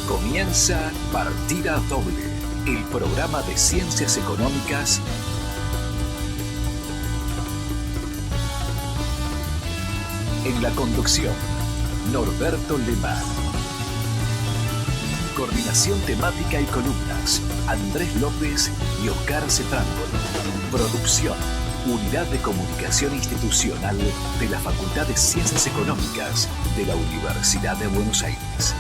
Comienza Partida Doble, el programa de ciencias económicas en la conducción, Norberto Lemar. Coordinación temática y columnas, Andrés López y Oscar Cetrangolo. Producción, Unidad de Comunicación Institucional de la Facultad de Ciencias Económicas de la Universidad de Buenos Aires.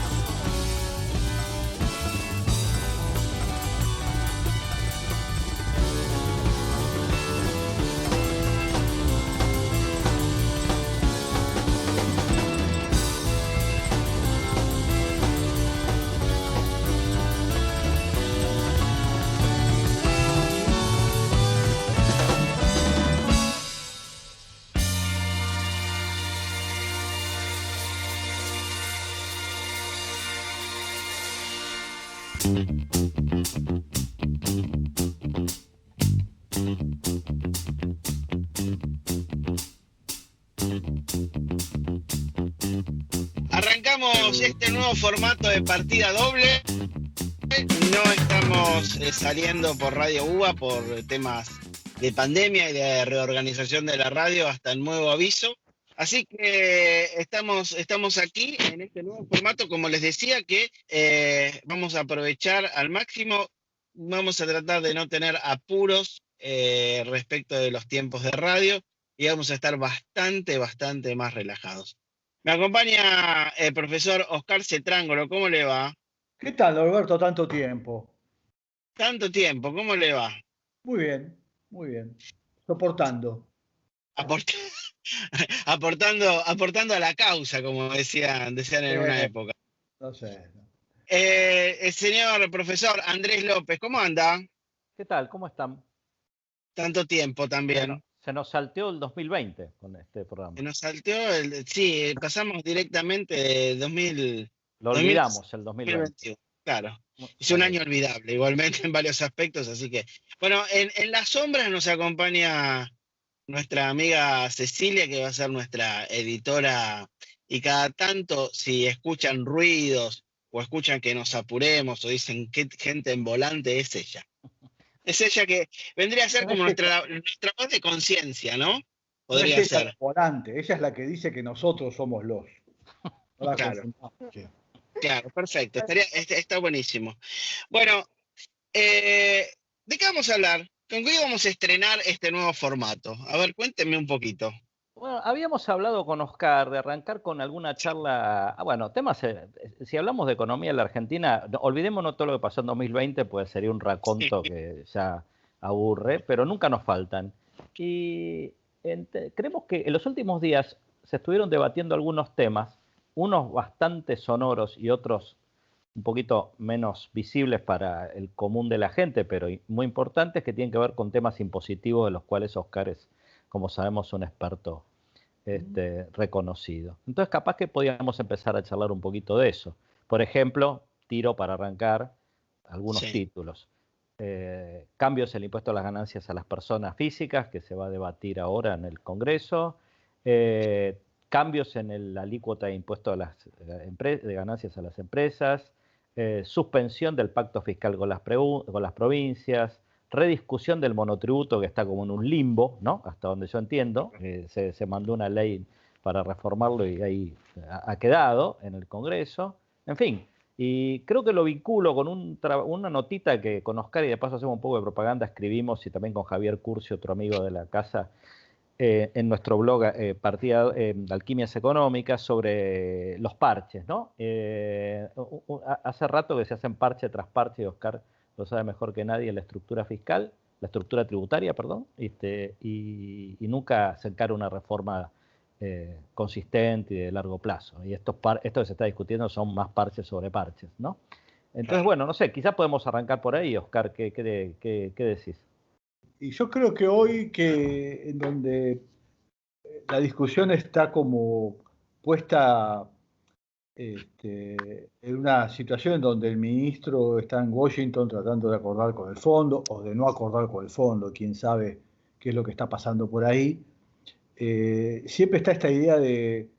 Arrancamos este nuevo formato de partida doble. No estamos saliendo por Radio UBA por temas de pandemia y de reorganización de la radio hasta el nuevo aviso. Así que estamos aquí en este nuevo formato, como les decía, que vamos a aprovechar al máximo. Vamos a tratar de no tener apuros respecto de los tiempos de radio y vamos a estar bastante más relajados. Me acompaña el profesor Oscar Cetrangolo. ¿Cómo le va? ¿Qué tal, Alberto? Tanto tiempo. Tanto tiempo, ¿cómo le va? Muy bien. Soportando. Aportando a la causa, como decían en una época. No sé. El señor profesor Andrés López, ¿cómo anda? ¿Qué tal? ¿Cómo están? Tanto tiempo también. Se nos salteó el 2020 con este programa. Se nos salteó sí, pasamos directamente de 2000. Lo olvidamos, el 2020. Claro. Es un año olvidable, igualmente en varios aspectos, así que... Bueno, en las sombras nos acompaña nuestra amiga Cecilia, que va a ser nuestra editora, y cada tanto, si escuchan ruidos o escuchan que nos apuremos o dicen que gente en volante, es ella. Es ella que vendría a ser como nuestra voz de conciencia, ¿no? Podría ser. Volante. Ella es la que dice que nosotros somos los. Claro, perfecto. Está buenísimo. Bueno, ¿de qué vamos a hablar? ¿Con qué vamos a estrenar este nuevo formato? A ver, cuéntenme un poquito. Bueno, habíamos hablado con Oscar de arrancar con alguna charla, temas, si hablamos de economía en la Argentina, olvidémonos todo lo que pasó en 2020, pues sería un raconto que ya aburre, pero nunca nos faltan. Y creemos que en los últimos días se estuvieron debatiendo algunos temas, unos bastante sonoros y otros un poquito menos visibles para el común de la gente, pero muy importantes, que tienen que ver con temas impositivos de los cuales Oscar es, como sabemos, un experto reconocido. Entonces, capaz que podíamos empezar a charlar un poquito de eso. Por ejemplo, tiro para arrancar algunos títulos. Cambios en el impuesto a las ganancias a las personas físicas, que se va a debatir ahora en el Congreso. Cambios en la alícuota de impuesto a de ganancias a las empresas. Suspensión del pacto fiscal con las provincias. Rediscusión del monotributo, que está como en un limbo, ¿no? Hasta donde yo entiendo. Se mandó una ley para reformarlo y ahí ha quedado en el Congreso. En fin, y creo que lo vinculo con una notita que con Oscar, y de paso hacemos un poco de propaganda, escribimos, y también con Javier Curcio, otro amigo de la casa, en nuestro blog Partida Alquimias Económicas, sobre los parches, ¿no? Hace rato que se hacen parche tras parche, y Oscar lo sabe mejor que nadie, la estructura fiscal, la estructura tributaria, perdón, y nunca se encara una reforma consistente y de largo plazo. Y esto que se está discutiendo son más parches sobre parches, ¿no? Entonces, bueno, no sé, quizás podemos arrancar por ahí, Oscar, ¿qué decís? Y yo creo que hoy, en donde la discusión está como puesta en una situación en donde el ministro está en Washington tratando de acordar con el fondo o de no acordar con el fondo, quién sabe qué es lo que está pasando por ahí, siempre está esta idea de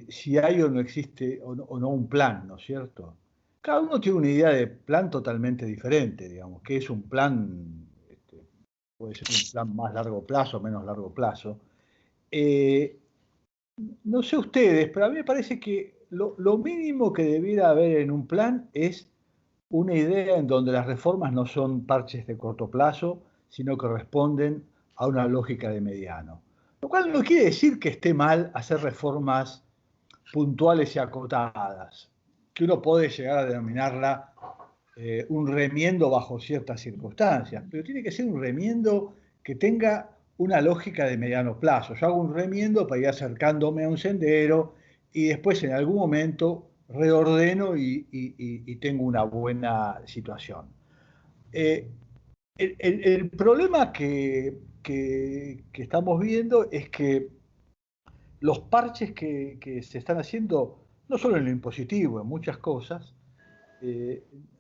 si hay o no existe o no un plan, ¿no es cierto? Cada uno tiene una idea de plan totalmente diferente, digamos, que es un plan, puede ser un plan más largo plazo, menos largo plazo. No sé ustedes, pero a mí me parece que lo mínimo que debiera haber en un plan es una idea en donde las reformas no son parches de corto plazo, sino que responden a una lógica de mediano. Lo cual no quiere decir que esté mal hacer reformas puntuales y acotadas, que uno puede llegar a denominarla un remiendo bajo ciertas circunstancias, pero tiene que ser un remiendo que tenga una lógica de mediano plazo. Yo hago un remiendo para ir acercándome a un sendero y después en algún momento reordeno y tengo una buena situación. El problema que estamos viendo es que los parches que se están haciendo, no solo en lo impositivo, en muchas cosas,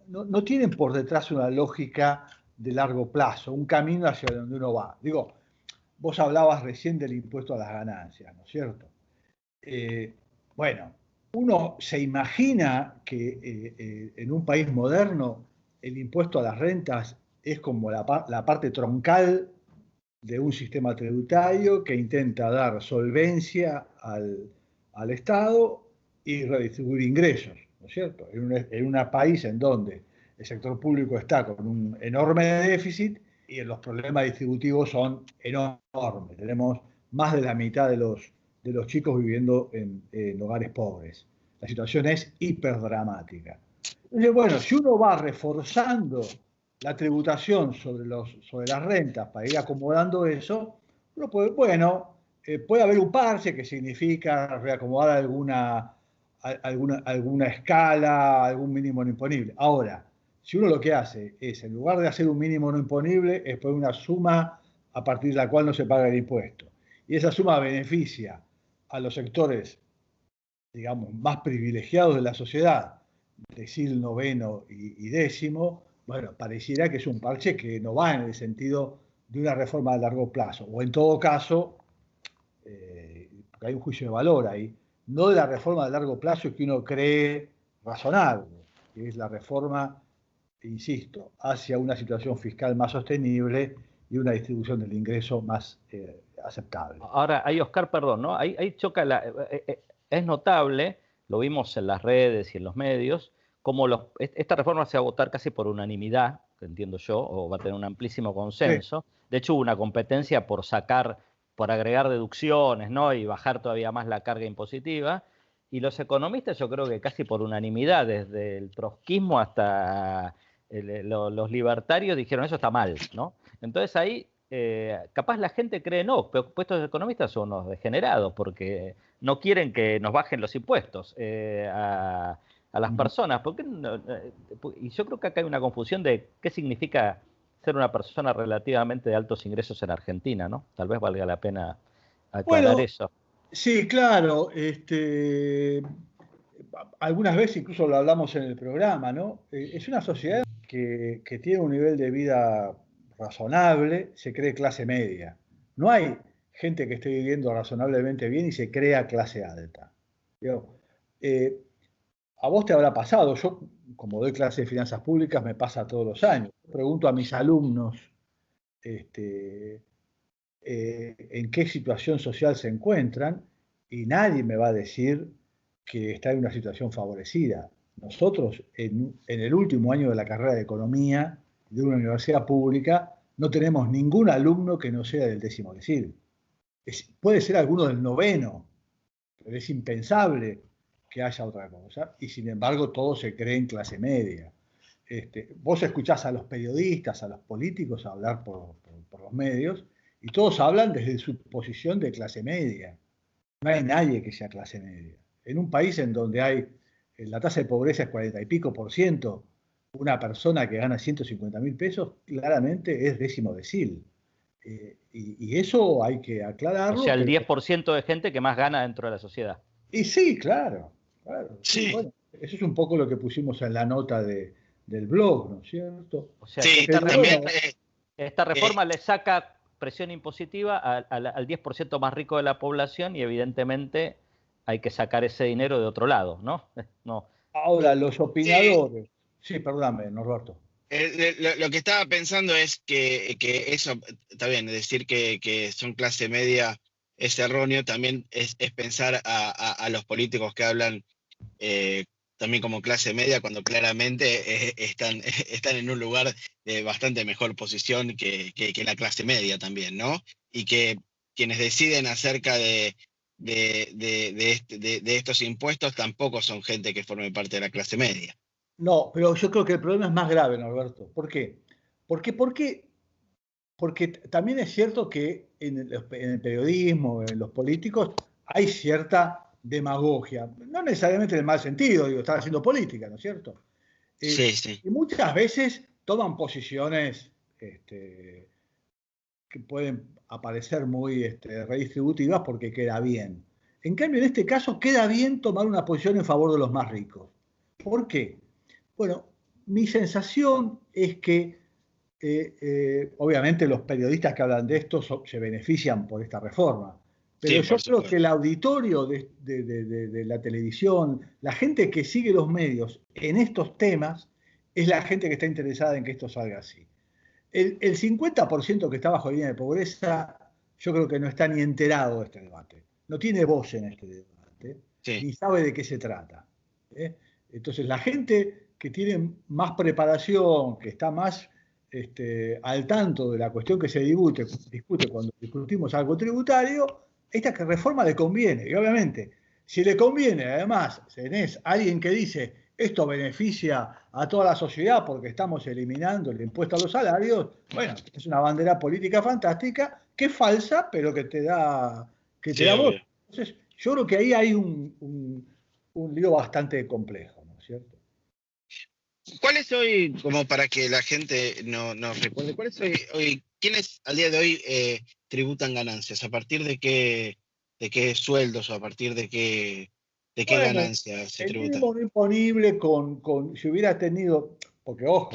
no tienen por detrás una lógica de largo plazo, un camino hacia donde uno va. Digo, vos hablabas recién del impuesto a las ganancias, ¿no es cierto? Bueno, uno se imagina que en un país moderno el impuesto a las rentas es como la parte troncal de un sistema tributario que intenta dar solvencia al Estado y redistribuir ingresos, ¿no es cierto? En un país en donde el sector público está con un enorme déficit y los problemas distributivos son enormes. Tenemos más de la mitad de los chicos viviendo en hogares pobres. La situación es hiperdramática. Entonces, bueno, si uno va reforzando la tributación sobre las rentas para ir acomodando eso, uno puede, puede haber un parche que significa reacomodar alguna escala, algún mínimo no imponible. Ahora, si uno lo que hace es, en lugar de hacer un mínimo no imponible, es poner una suma a partir de la cual no se paga el impuesto. Y esa suma beneficia a los sectores, digamos, más privilegiados de la sociedad, decil, noveno y décimo. Bueno, pareciera que es un parche que no va en el sentido de una reforma a largo plazo, o en todo caso, porque hay un juicio de valor ahí, no de la reforma a largo plazo que uno cree razonable, que es la reforma, insisto, hacia una situación fiscal más sostenible y una distribución del ingreso más aceptable. Ahora, ahí Oscar, perdón, ¿no? Ahí choca es notable, lo vimos en las redes y en los medios, como esta reforma se va a votar casi por unanimidad, que entiendo yo, o va a tener un amplísimo consenso. Sí. De hecho, hubo una competencia por agregar deducciones, ¿no? Y bajar todavía más la carga impositiva. Y los economistas, yo creo que casi por unanimidad, desde el trotskismo hasta los libertarios, dijeron eso está mal, ¿no? Entonces ahí, capaz la gente cree no, pero estos economistas son unos degenerados, porque no quieren que nos bajen los impuestos a las personas. Y yo creo que acá hay una confusión de qué significa ser una persona relativamente de altos ingresos en Argentina, ¿no? Tal vez valga la pena aclarar eso. Sí, claro. Algunas veces incluso lo hablamos en el programa, ¿no? Es una sociedad que tiene un nivel de vida razonable, se cree clase media. No hay gente que esté viviendo razonablemente bien y se crea clase alta. A vos te habrá pasado, yo como doy clase de finanzas públicas me pasa todos los años. Pregunto a mis alumnos en qué situación social se encuentran y nadie me va a decir que está en una situación favorecida. Nosotros en el último año de la carrera de economía de una universidad pública no tenemos ningún alumno que no sea del 10º decil. Puede ser alguno del 9º, pero es impensable que haya otra cosa, y sin embargo todos se creen clase media. Vos escuchás a los periodistas, a los políticos hablar por los medios, y todos hablan desde su posición de clase media. No hay nadie que sea clase media. En un país en donde la tasa de pobreza es 40 y pico %, una persona que gana 150.000 pesos claramente es 10º decil. Y eso hay que aclararlo. O sea, el 10% de gente que más gana dentro de la sociedad. Y sí, claro. Sí. Bueno, eso es un poco lo que pusimos en la nota del blog, ¿no es cierto? O sea, sí, esta reforma le saca presión impositiva al 10% más rico de la población y evidentemente hay que sacar ese dinero de otro lado, ¿no? Ahora, los opinadores. Sí, perdóname, Norberto. Lo que estaba pensando es que eso, está bien, decir que son clase media es erróneo, también es pensar a los políticos que hablan también como clase media, cuando claramente están en un lugar de bastante mejor posición que la clase media también, ¿no? Y que quienes deciden acerca de estos impuestos tampoco son gente que forme parte de la clase media. No, pero yo creo que el problema es más grave, Norberto. ¿Por qué? Porque también es cierto que en el periodismo, en los políticos, hay cierta demagogia. No necesariamente en el mal sentido, digo, están haciendo política, ¿no es cierto? Sí, sí. Y muchas veces toman posiciones que pueden aparecer muy redistributivas porque queda bien. En cambio, en este caso, queda bien tomar una posición en favor de los más ricos. ¿Por qué? Bueno, mi sensación es que obviamente los periodistas que hablan de esto se benefician por esta reforma, pero Sí, yo por creo supuesto. que el auditorio de la televisión, la gente que sigue los medios en estos temas, es la gente que está interesada en que esto salga así. El 50% que está bajo la línea de pobreza, yo creo que no está ni enterado de este debate, no tiene voz en este debate, Sí. ni sabe de qué se trata. ¿eh? Entonces, la gente que tiene más preparación, que está más al tanto de la cuestión que se discute cuando discutimos algo tributario, esta reforma le conviene. Y obviamente, si le conviene, además, tenés alguien que dice esto beneficia a toda la sociedad porque estamos eliminando el impuesto a los salarios, bueno, es una bandera política fantástica que es falsa, pero que te da Sí, voz. obvio. Entonces, yo creo que ahí hay un lío bastante complejo, ¿no es cierto? ¿Cuál es hoy, como para que la gente no recuerde, cuál es hoy, quiénes al día de hoy tributan ganancias? ¿A partir de qué sueldos o a partir de qué Bueno, ganancias se el tributa? mínimo no imponible si hubiera tenido, porque ojo,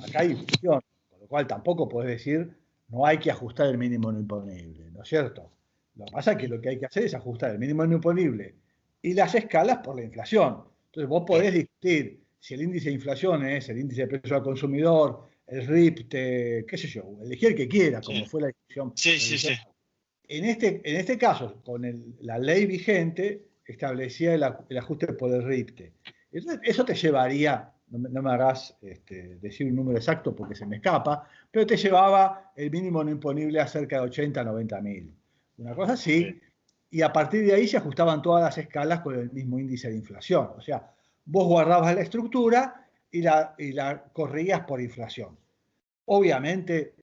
acá hay inflación, con lo cual tampoco podés decir no hay que ajustar el mínimo no imponible, ¿no es cierto? Lo que pasa es que lo que hay que hacer es ajustar el mínimo no imponible y las escalas por la inflación. Entonces vos podés discutir si el índice de inflación es el índice de precio al consumidor, el RIPTE, qué sé yo, elegir el que quiera, como Sí, fue la discusión. sí, sí, sí. En este caso, con la ley vigente, establecía el ajuste por el RIPTE. Entonces, eso te llevaría, no me hagas decir un número exacto porque se me escapa, pero te llevaba el mínimo no imponible a cerca de 80, 90 mil. Una cosa Sí, así, y a partir de ahí se ajustaban todas las escalas con el mismo índice de inflación. O sea, vos guardabas la estructura y la corrías por inflación. Obviamente,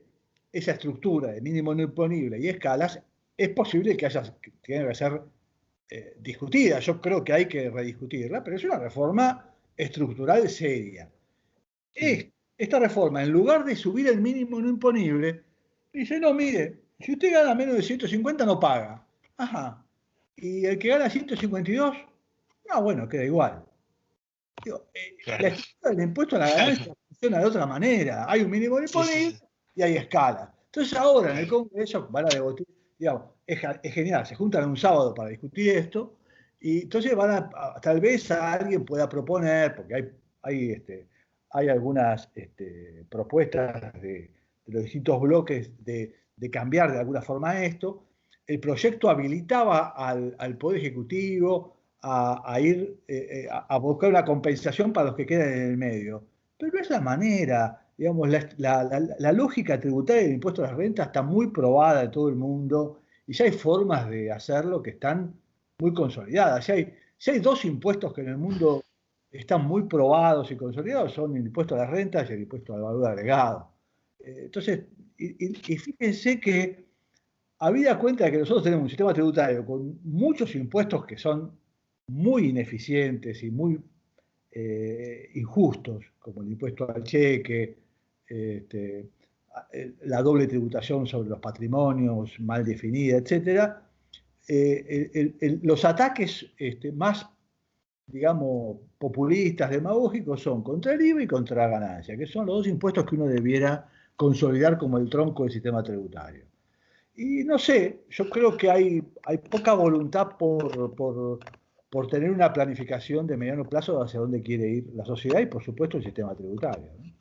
esa estructura de mínimo no imponible y escalas es posible que tenga que ser discutida. Yo creo que hay que rediscutirla, pero es una reforma estructural seria. Esta reforma, en lugar de subir el mínimo no imponible, dice, no, mire, si usted gana menos de 150 no paga. Ajá. Y el que gana 152, no, bueno, queda igual. Digo, la claro. estructura del impuesto a la ganancia funciona de otra manera. Hay un mínimo Sí, sí, imponible sí, y hay escala. Entonces ahora en el claro. Congreso van a debatir, digamos, es genial, se juntan un sábado para discutir esto y entonces tal vez alguien pueda proponer, porque hay algunas propuestas de los distintos bloques de cambiar de alguna forma esto. El proyecto habilitaba al Poder Ejecutivo a ir a buscar una compensación para los que quedan en el medio. Pero no es la manera, digamos, la lógica tributaria del impuesto a las rentas está muy probada en todo el mundo y ya hay formas de hacerlo que están muy consolidadas. Si hay dos impuestos que en el mundo están muy probados y consolidados, son el impuesto a las rentas y el impuesto al valor agregado. Entonces, y fíjense que habida cuenta de que nosotros tenemos un sistema tributario con muchos impuestos que son muy ineficientes y muy injustos, como el impuesto al cheque, este, la doble tributación sobre los patrimonios mal definida, etcétera, los ataques más, digamos, populistas, demagógicos son contra el IVA y contra la ganancia, que son los dos impuestos que uno debiera consolidar como el tronco del sistema tributario. Y no sé, yo creo que hay poca voluntad por tener una planificación de mediano plazo hacia dónde quiere ir la sociedad y, por supuesto, el sistema tributario, ¿no?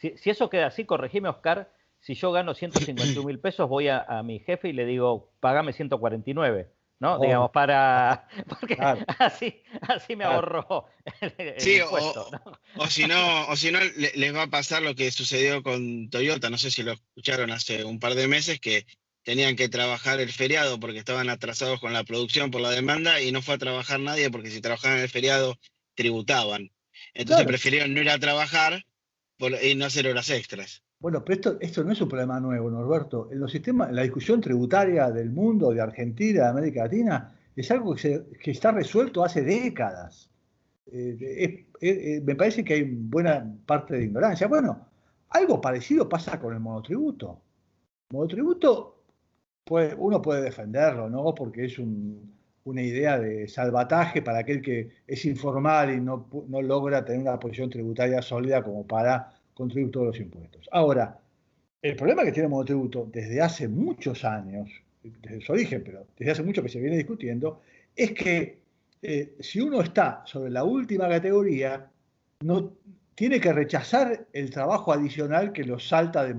Si eso queda así, corregime, Oscar, si yo gano 151.000 pesos, voy a mi jefe y le digo, pagame 149, ¿no? Oh, Digamos, porque claro. así me ahorro el Sí, impuesto, ¿no? o si no, les va a pasar lo que sucedió con Toyota, no sé si lo escucharon hace un par de meses, que tenían que trabajar el feriado porque estaban atrasados con la producción por la demanda y no fue a trabajar nadie porque si trabajaban el feriado tributaban. Entonces Claro. prefirieron no ir a trabajar y no hacer horas extras. Bueno, pero esto no es un problema nuevo, Norberto. En los sistemas, en la discusión tributaria del mundo, de Argentina, de América Latina, es algo que está resuelto hace décadas. Me parece que hay buena parte de ignorancia. Bueno, algo parecido pasa con el monotributo. El monotributo, uno puede defenderlo, ¿no? Porque es una idea de salvataje para aquel que es informal y no logra tener una posición tributaria sólida como para contribuir todos los impuestos. Ahora, el problema que tiene el monotributo desde hace muchos años, desde su origen, pero desde hace mucho que se viene discutiendo, es que si uno está sobre la última categoría, no tiene que rechazar el trabajo adicional que lo lleva de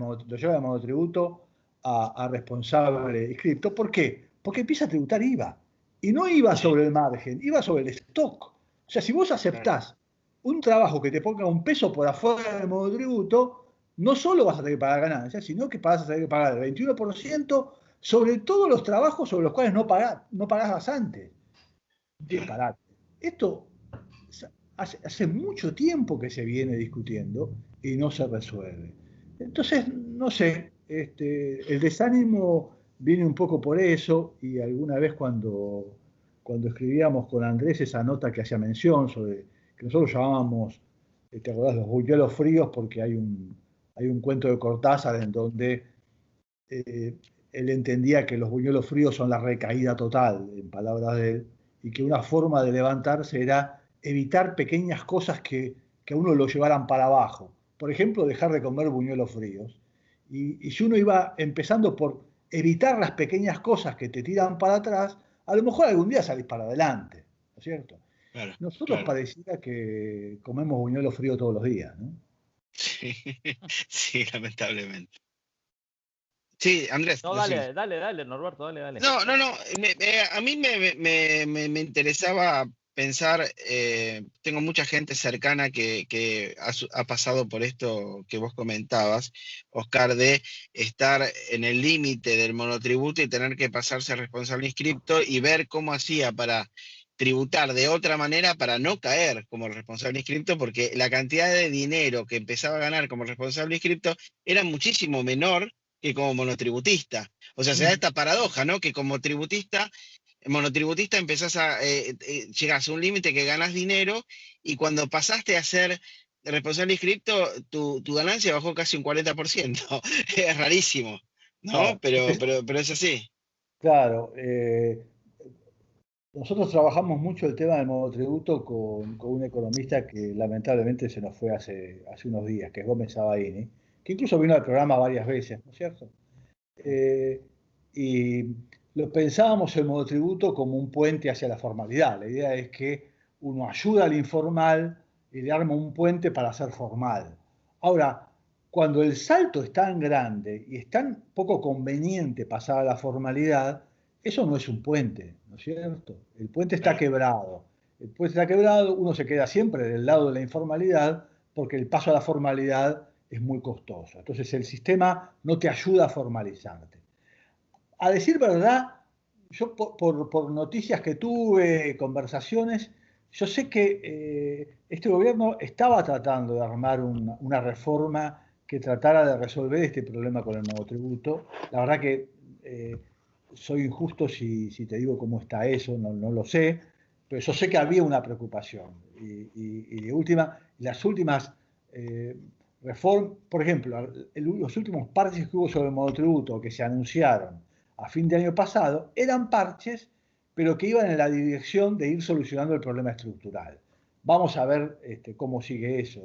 monotributo a responsable inscripto. ¿Por qué? Porque empieza a tributar IVA. Y no IVA sobre el margen, IVA sobre el stock. O sea, si vos aceptás un trabajo que te ponga un peso por afuera del monotributo, no solo vas a tener que pagar ganancias, sino que vas a tener que pagar el 21% sobre todos los trabajos sobre los cuales no pagabas antes. Disparate. Esto hace mucho tiempo que se viene discutiendo y no se resuelve. Entonces, no sé, el desánimo viene un poco por eso, y alguna vez cuando escribíamos con Andrés esa nota que hacía mención sobre que nosotros llamábamos, ¿te acordás? Los buñuelos fríos, porque hay un cuento de Cortázar en donde él entendía que los buñuelos fríos son la recaída total, en palabras de él, y que una forma de levantarse era evitar pequeñas cosas que a uno lo llevaran para abajo. Por ejemplo, dejar de comer buñuelos fríos. Y si uno iba empezando por evitar las pequeñas cosas que te tiran para atrás, a lo mejor algún día salís para adelante, ¿no es cierto? Claro, Nosotros pareciera que comemos buñuelos fríos todos los días, ¿no? Sí, sí, lamentablemente. Sí, Andrés. No, dale, Norberto, dale. No. A mí me interesaba pensar, tengo mucha gente cercana que ha pasado por esto que vos comentabas, Oscar, de estar en el límite del monotributo y tener que pasarse a responsable inscripto y ver cómo hacía para tributar de otra manera para no caer como responsable inscripto, porque la cantidad de dinero que empezaba a ganar como responsable inscripto era muchísimo menor que como monotributista. O sea, se da esta paradoja, ¿no? Que como monotributista empezás llegás a un límite que ganás dinero y cuando pasaste a ser responsable inscripto, tu ganancia bajó casi un 40%. Es rarísimo, ¿no? Claro. Pero es así. Claro. Nosotros trabajamos mucho el tema del monotributo con un economista que lamentablemente se nos fue hace unos días, que es Gómez Sabaini, que incluso vino al programa varias veces, ¿no es cierto? Y lo pensábamos el monotributo como un puente hacia la formalidad. La idea es que uno ayuda al informal y le arma un puente para ser formal. Ahora, cuando el salto es tan grande y es tan poco conveniente pasar a la formalidad, eso no es un puente, ¿no es cierto? El puente está quebrado. El puente está quebrado, uno se queda siempre del lado de la informalidad porque el paso a la formalidad es muy costoso. Entonces el sistema no te ayuda a formalizarte. A decir verdad, yo por noticias que tuve, conversaciones, yo sé que este gobierno estaba tratando de armar una reforma que tratara de resolver este problema con el monotributo. La verdad que soy injusto si te digo cómo está eso, no lo sé, pero yo sé que había una preocupación. Y las últimas reformas, por ejemplo, los últimos parches que hubo sobre el monotributo que se anunciaron a fin de año pasado, eran parches, pero que iban en la dirección de ir solucionando el problema estructural. Vamos a ver cómo sigue eso.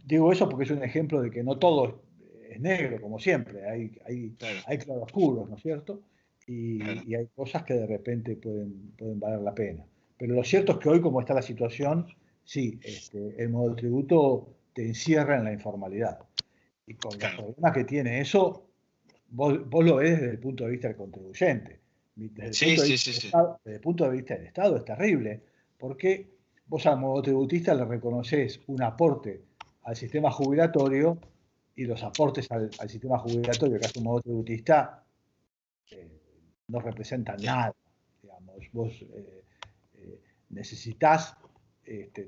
Digo eso porque es un ejemplo de que no todo es negro, como siempre, hay claroscuros, ¿no es cierto? y hay cosas que de repente pueden valer la pena. Pero lo cierto es que hoy, como está la situación, sí, el monotributo te encierra en la informalidad. Y con los problemas que tiene eso, vos lo ves desde el punto de vista del contribuyente. Desde el punto de vista del Estado es terrible, porque vos al monotributista le reconoces un aporte al sistema jubilatorio y los aportes al sistema jubilatorio que hace un monotributista no representan nada. Digamos, vos necesitas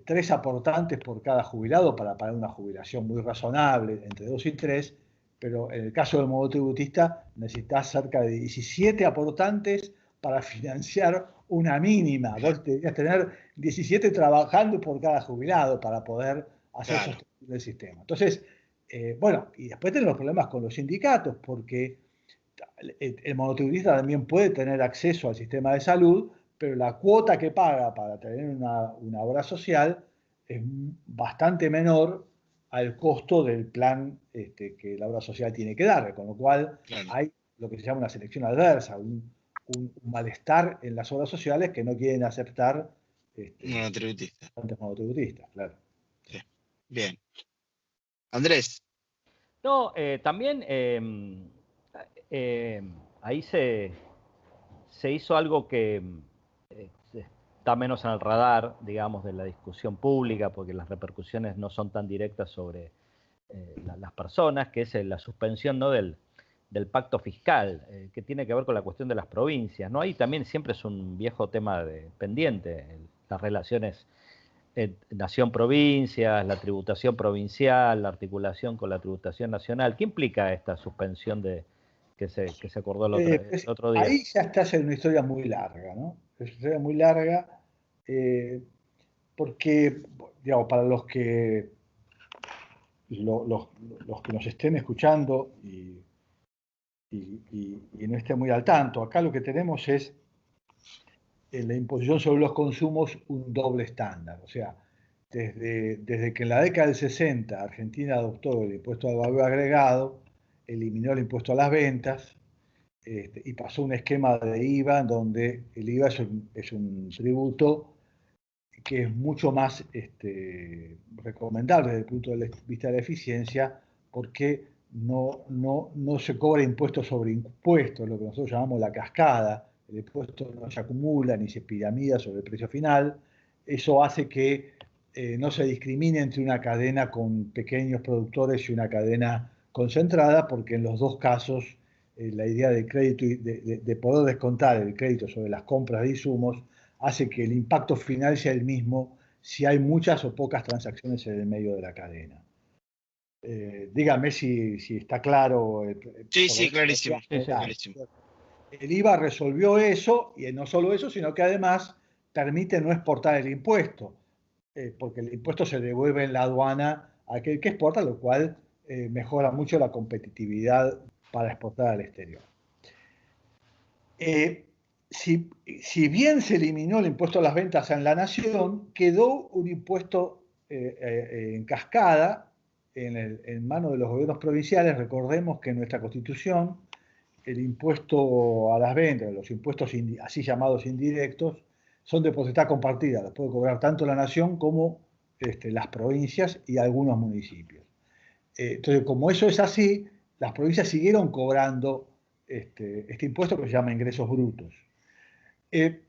3 aportantes por cada jubilado para pagar una jubilación muy razonable, entre 2 y 3, pero en el caso del monotributista necesitas cerca de 17 aportantes para financiar una mínima. Vos deberías tener 17 trabajando por cada jubilado para poder hacer sostenible el sistema. Entonces, bueno, y después tenemos los problemas con los sindicatos, porque el monotributista también puede tener acceso al sistema de salud, pero la cuota que paga para tener una obra social es bastante menor al costo del plan que la obra social tiene que dar, con lo cual hay lo que se llama una selección adversa, un malestar en las obras sociales que no quieren aceptar monotributistas, claro. Sí. Bien. Andrés. No, también ahí se hizo algo que está menos en el radar, digamos, de la discusión pública, porque las repercusiones no son tan directas sobre las personas, que es la suspensión, ¿no?, del pacto fiscal, que tiene que ver con la cuestión de las provincias, ¿no? Ahí también siempre es un viejo tema pendiente, las relaciones nación-provincias, la tributación provincial, la articulación con la tributación nacional. ¿Qué implica esta suspensión que se acordó el otro día? Ahí ya estás en una historia muy larga, ¿no? Es una historia muy larga porque, digamos, para los que nos estén escuchando y no estén muy al tanto, acá lo que tenemos es en la imposición sobre los consumos un doble estándar. O sea, desde que en la década del 60 Argentina adoptó el impuesto al valor agregado, eliminó el impuesto a las ventas y pasó un esquema de IVA en donde el IVA es un tributo que es mucho más recomendable desde el punto de vista de la eficiencia, porque no se cobra impuesto sobre impuestos, lo que nosotros llamamos la cascada. El impuesto no se acumula ni se piramida sobre el precio final. Eso hace que no se discrimine entre una cadena con pequeños productores y una cadena concentrada, porque en los dos casos la idea de crédito y de poder descontar el crédito sobre las compras de insumos hace que el impacto final sea el mismo si hay muchas o pocas transacciones en el medio de la cadena. Dígame si está claro. Sí, clarísimo. El IVA resolvió eso, y no solo eso, sino que además permite no exportar el impuesto, porque el impuesto se devuelve en la aduana a aquel que exporta, lo cual mejora mucho la competitividad para exportar al exterior. Si bien se eliminó el impuesto a las ventas en la nación, quedó un impuesto en cascada en manos de los gobiernos provinciales. Recordemos que en nuestra Constitución el impuesto a las ventas, los impuestos así llamados indirectos, son de potestad compartida. Los puede cobrar tanto la nación como las provincias y algunos municipios. Entonces, como eso es así, las provincias siguieron cobrando este impuesto que se llama ingresos brutos. En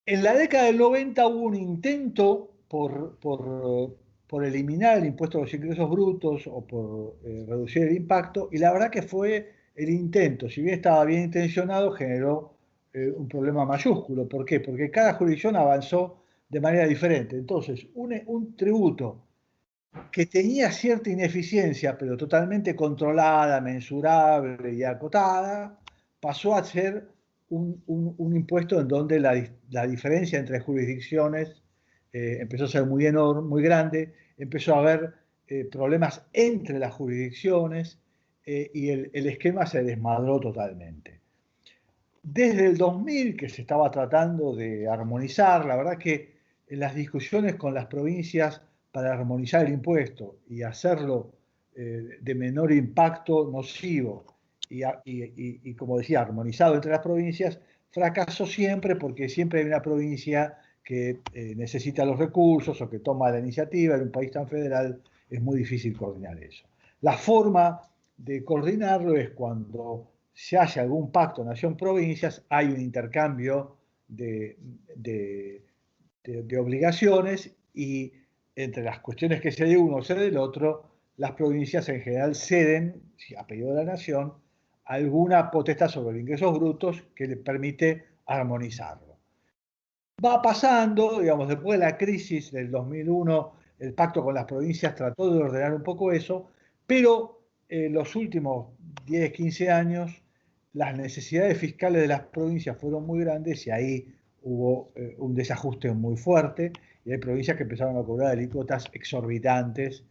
la década del 90 hubo un intento por eliminar el impuesto a los ingresos brutos o por reducir el impacto, y la verdad que fue el intento, si bien estaba bien intencionado, generó un problema mayúsculo. ¿Por qué? Porque cada jurisdicción avanzó de manera diferente. Entonces, un tributo que tenía cierta ineficiencia, pero totalmente controlada, mensurable y acotada, pasó a ser un impuesto en donde la diferencia entre jurisdicciones empezó a ser muy enorme, muy grande, empezó a haber problemas entre las jurisdicciones y el esquema se desmadró totalmente. Desde el 2000 que se estaba tratando de armonizar, la verdad que en las discusiones con las provincias para armonizar el impuesto y hacerlo de menor impacto nocivo y como decía, armonizado entre las provincias, fracasó siempre porque siempre hay una provincia que necesita los recursos o que toma la iniciativa. En un país tan federal es muy difícil coordinar eso. La forma de coordinarlo es cuando se hace algún pacto nación-provincias, hay un intercambio de obligaciones y entre las cuestiones que cede uno o cede el otro, las provincias en general ceden, a pedido de la nación, alguna potestad sobre los ingresos brutos que le permite armonizarlo. Va pasando, digamos, después de la crisis del 2001, el pacto con las provincias trató de ordenar un poco eso, pero en los últimos 10, 15 años las necesidades fiscales de las provincias fueron muy grandes y ahí hubo un desajuste muy fuerte y hay provincias que empezaron a cobrar alícuotas exorbitantes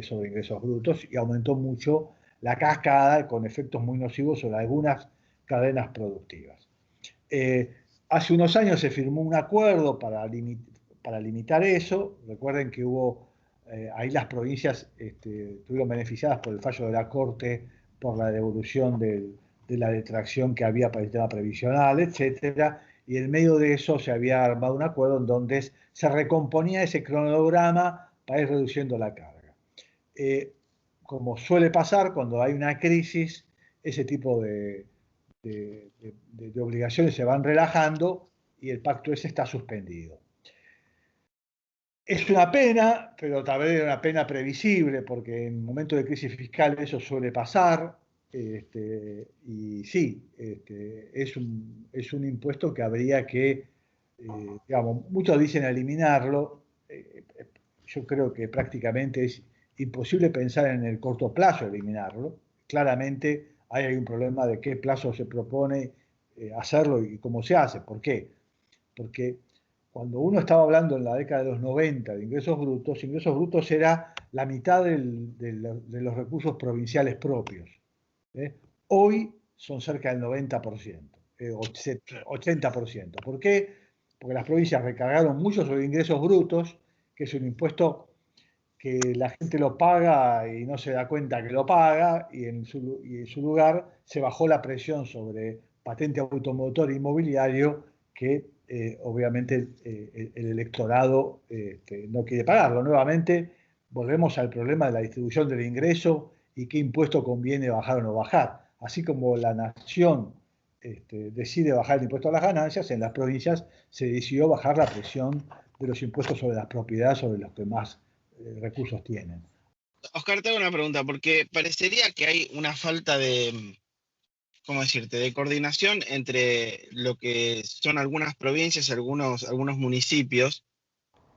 sobre ingresos brutos y aumentó mucho la cascada con efectos muy nocivos sobre algunas cadenas productivas. Hace unos años se firmó un acuerdo para limitar eso. Recuerden que hubo, ahí las provincias estuvieron beneficiadas por el fallo de la Corte, por la devolución de la detracción que había para el sistema previsional, etcétera. Y en medio de eso se había armado un acuerdo en donde se recomponía ese cronograma para ir reduciendo la carga. Como suele pasar cuando hay una crisis, ese tipo de obligaciones se van relajando y el pacto ese está suspendido. Es una pena, pero tal vez una pena previsible, porque en momentos de crisis fiscal eso suele pasar. Y sí, es un impuesto que habría que, digamos, muchos dicen eliminarlo. Yo creo que prácticamente es imposible pensar en el corto plazo eliminarlo. Claramente hay un problema de qué plazo se propone hacerlo y cómo se hace. ¿Por qué? Porque cuando uno estaba hablando en la década de los 90 de ingresos brutos era la mitad de los recursos provinciales propios. Hoy son cerca del 90%, 80%. ¿Por qué? Porque las provincias recargaron mucho sobre ingresos brutos, que es un impuesto que la gente lo paga y no se da cuenta que lo paga, y en su lugar se bajó la presión sobre patente automotor e inmobiliario que obviamente el electorado no quiere pagarlo. Nuevamente volvemos al problema de la distribución del ingreso y qué impuesto conviene bajar o no bajar. Así como la nación decide bajar el impuesto a las ganancias, en las provincias se decidió bajar la presión de los impuestos sobre las propiedades, sobre los que más recursos tienen. Oscar, te hago una pregunta, porque parecería que hay una falta de, ¿cómo decirte?, de coordinación entre lo que son algunas provincias, algunos municipios,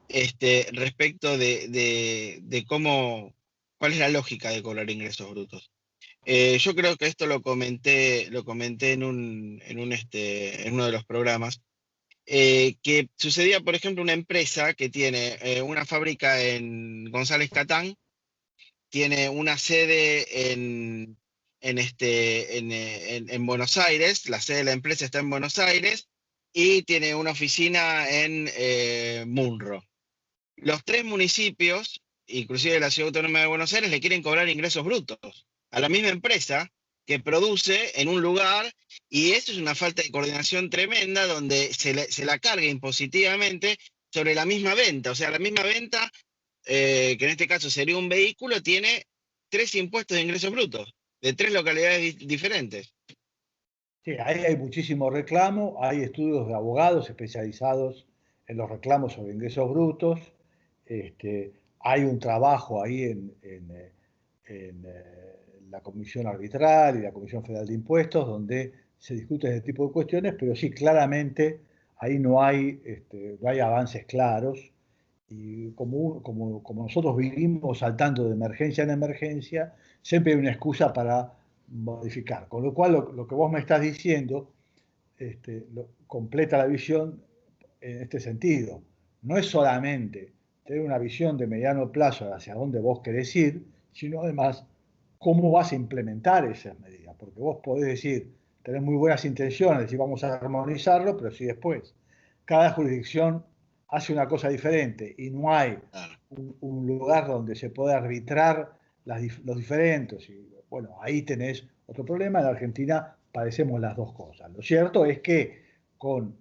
respecto de cuál es la lógica de cobrar ingresos brutos. Yo creo que esto lo comenté en uno de los programas, que sucedía, por ejemplo, una empresa que tiene una fábrica en González Catán, tiene una sede en Buenos Aires, la sede de la empresa está en Buenos Aires, y tiene una oficina en Munro. Los tres municipios, inclusive la Ciudad Autónoma de Buenos Aires, le quieren cobrar ingresos brutos a la misma empresa que produce en un lugar, y eso es una falta de coordinación tremenda donde se la carga impositivamente sobre la misma venta. O sea, la misma venta, que en este caso sería un vehículo, tiene 3 impuestos de ingresos brutos, de 3 localidades diferentes. Sí, ahí hay muchísimo reclamo, hay estudios de abogados especializados en los reclamos sobre ingresos brutos, hay un trabajo ahí en la Comisión Arbitral y la Comisión Federal de Impuestos donde se discuten este tipo de cuestiones, pero sí, claramente ahí no hay avances claros y como nosotros vivimos saltando de emergencia en emergencia, siempre hay una excusa para modificar. Con lo cual, lo que vos me estás diciendo completa la visión en este sentido. No es solamente tener una visión de mediano plazo hacia dónde vos querés ir, sino además cómo vas a implementar esas medidas. Porque vos podés decir, tenés muy buenas intenciones, decir vamos a armonizarlo, pero si después cada jurisdicción hace una cosa diferente y no hay un lugar donde se pueda arbitrar los diferentes, y bueno, ahí tenés otro problema. En la Argentina padecemos las dos cosas. Lo cierto es que con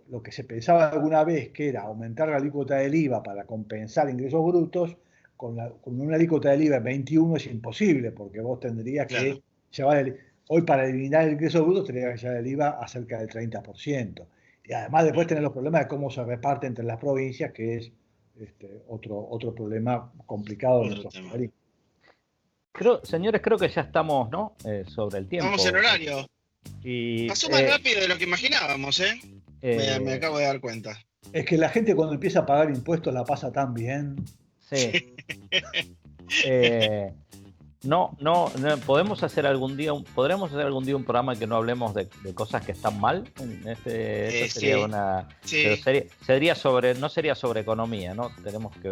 lo que se pensaba alguna vez, que era aumentar la alícuota del IVA para compensar ingresos brutos, con una alícuota del IVA en 21 es imposible, porque vos tendrías que llevar hoy para eliminar el ingreso bruto tendrías que llevar el IVA a cerca del 30%. Y además después tener los problemas de cómo se reparte entre las provincias, que es otro problema complicado de nuestro país. Señores, creo que ya estamos, ¿no? Sobre el tiempo. Estamos en horario. Y, pasó más rápido de lo que imaginábamos, ¿eh? Me acabo de dar cuenta. Es que la gente cuando empieza a pagar impuestos la pasa tan bien. Sí. No, podremos hacer algún día un programa que no hablemos de cosas que están mal. Eso sería pero no sería sobre economía, ¿no? Tenemos que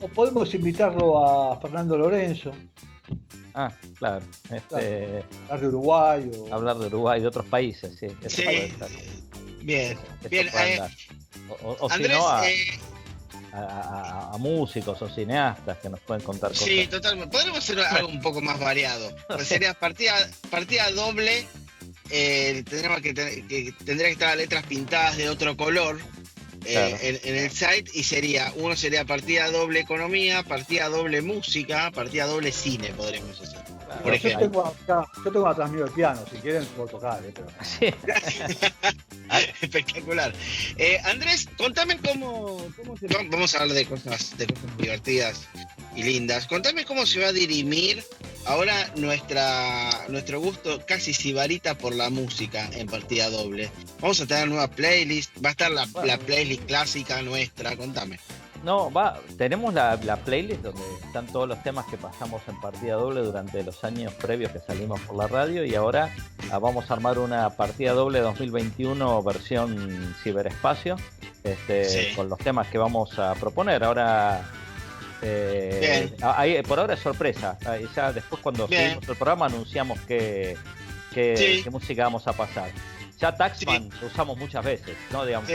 o podemos invitarlo a Fernando Lorenzo. Ah, claro. Hablar de Uruguay. Hablar de Uruguay, de otros países, sí. Sí. Bien. O Andrés, si no, a músicos o cineastas que nos pueden contar cosas. Sí, totalmente. Podríamos hacer algo un poco más variado. Pues sería partida doble. Tendría que estar letras pintadas de otro color. Claro. En el site, y uno sería partida doble economía, partida doble música, partida doble cine, podremos hacer. Claro, por ejemplo. Yo tengo atrás mío el piano, si quieren puedo tocar. Pero... Sí. Espectacular. Andrés, contame cómo se va. Vamos a hablar de cosas divertidas y lindas. Contame cómo se va a dirimir ahora nuestro gusto casi sibarita por la música en partida doble. Vamos a tener nueva playlist, va a estar la playlist clásica nuestra, contame. No, tenemos la playlist donde están todos los temas que pasamos en partida doble durante los años previos que salimos por la radio, y ahora vamos a armar una partida doble 2021 versión ciberespacio, con los temas que vamos a proponer. Ahora por ahora es sorpresa. Ya después cuando subimos el programa anunciamos qué música vamos a pasar. Ya Taxman lo usamos muchas veces, ¿no? Digamos,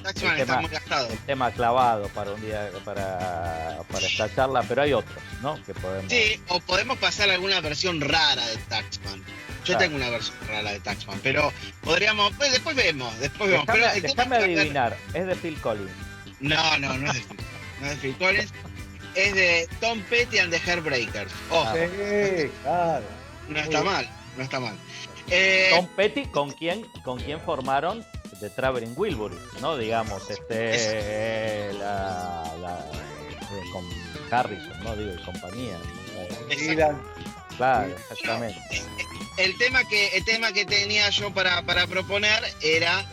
Taxman está muy gastado. El tema clavado para un día, para esta charla, pero hay otros, ¿no? Que podemos... Sí, o podemos pasar alguna versión rara de Taxman. Yo tengo una versión rara de Taxman, pero podríamos, después vemos. Déjame adivinar, ¿es de Phil Collins? No es de Phil Collins. Es de Tom Petty and the Heartbreakers. Sí, claro. No está mal. Tom Petty, ¿con quién formaron The Traveling Wilburys, ¿no? Digamos, con Harrison, ¿no? Digo, y compañía. Claro, exactamente. El tema que tenía yo para proponer era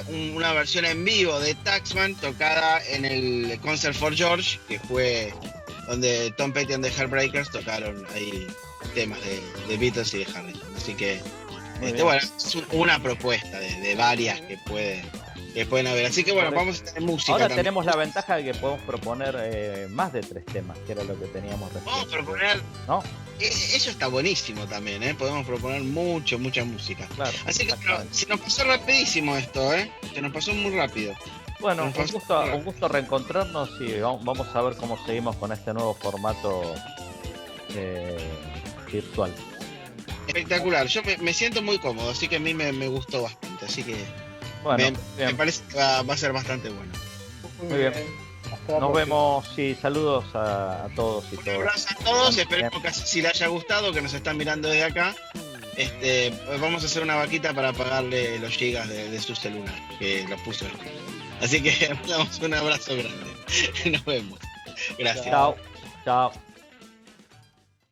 una versión en vivo de Taxman tocada en el Concert for George, que fue donde Tom Petty and the Heartbreakers tocaron ahí temas de Beatles y de Harrison. Así que bueno, es una propuesta de varias que pueden haber. Así que bueno, vamos a tener música. Ahora también. Tenemos la ventaja de que podemos proponer más de 3 temas, que era lo que teníamos recién. Vamos a proponer, ¿no? Eso está buenísimo también, podemos proponer mucha música. Claro, así que se nos pasó rapidísimo esto, se nos pasó muy rápido. Bueno, un gusto reencontrarnos, y vamos a ver cómo seguimos con este nuevo formato virtual. Espectacular, yo me siento muy cómodo, así que a mí me gustó bastante, así que bueno, me parece que va a ser bastante bueno. Muy bien. Nos vemos, y saludos a todos y todas. Un abrazo a todos, esperemos que si les haya gustado, que nos están mirando desde acá. Vamos a hacer una vaquita para pagarle los gigas de su celular, que los puso. Así que damos un abrazo grande. Nos vemos. Gracias. Chao.